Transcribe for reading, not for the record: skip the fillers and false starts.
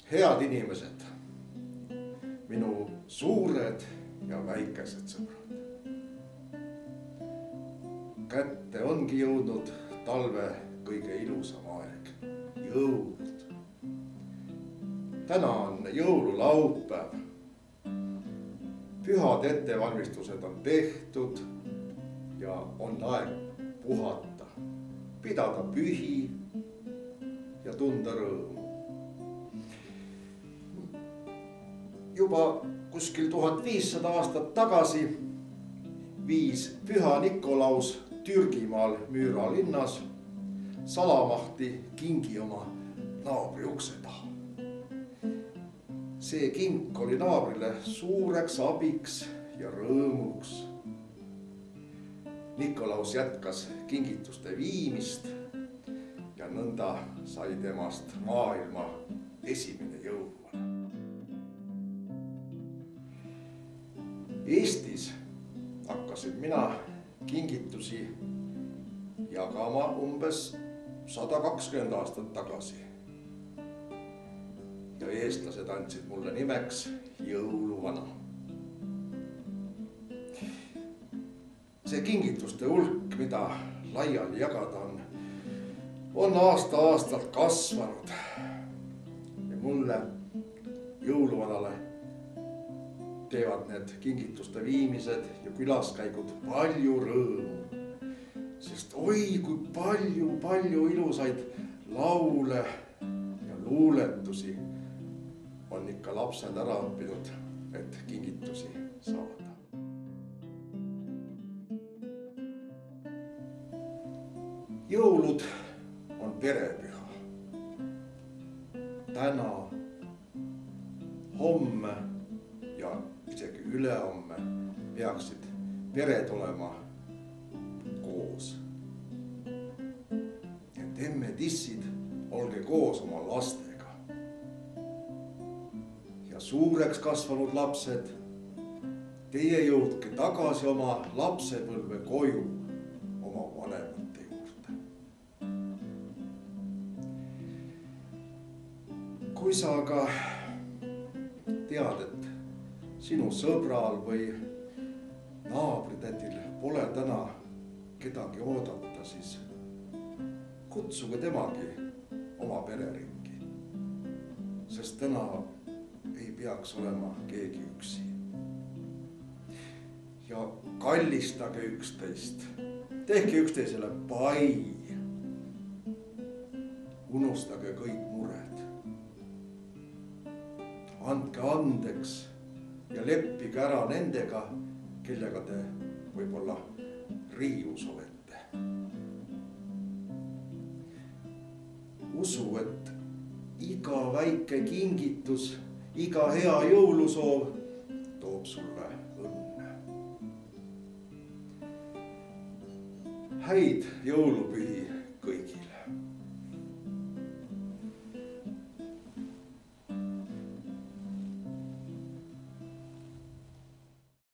Head inimesed, minu suured ja väikesed sõbrad. Kätte ongi jõudnud talve kõige ilusam aeg, jõulud. Täna on jõululaupäev. Pühad ettevalmistused on tehtud ja on aeg puhata, pidada pühi ja tunda rõõmu. Juba kuskil 1500 aastat tagasi viis Püha Nikolaus Türgimaal Müüra linnas salamahti kingi oma naabri ukse taha. See kink oli naabrile suureks abiks ja rõõmuks. Nikolaus jätkas kingituste viimist ja nõnda sai temast maailma esimene jõuluvana. Eestis hakkasin mina kingitusi jagama umbes 120 aastat tagasi. Ja eestlased andsid mulle nimeks jõuluvana. See kingituste hulk, mida laiali jagada on aasta-aastalt kasvanud. Ja mulle jõuluvanale teevad need kingituste viimised ja külaskäigud palju rõõmu. Sest oi, kui palju ilusaid laule ja luuletusi on ikka lapsed ära õppinud, et kingitusi saada. Jõulud on perepüha. Täna, homme ja isegi ülehomme peaksid pered olema koos. Et emme-tissid, olge koos oma lastega. Ja suureks kasvanud lapsed, teie jõudke tagasi oma lapsepõlve koju oma vanemate juurde. Kui sa aga tead, et sinu sõbral või naabritädil pole täna kedagi oodata, siis kutsuge temagi oma pereringi. Sest täna ei peaks olema keegi üksi. Ja kallistage üksteist, tehke üksteisele pai. Unustage kõik mured. Andke andeks ja leppige ära nendega, kellega te võib-olla riius olete. Usu, et iga väike kingitus, iga hea jõulusoov toob sulle õnne. Häid jõulupühi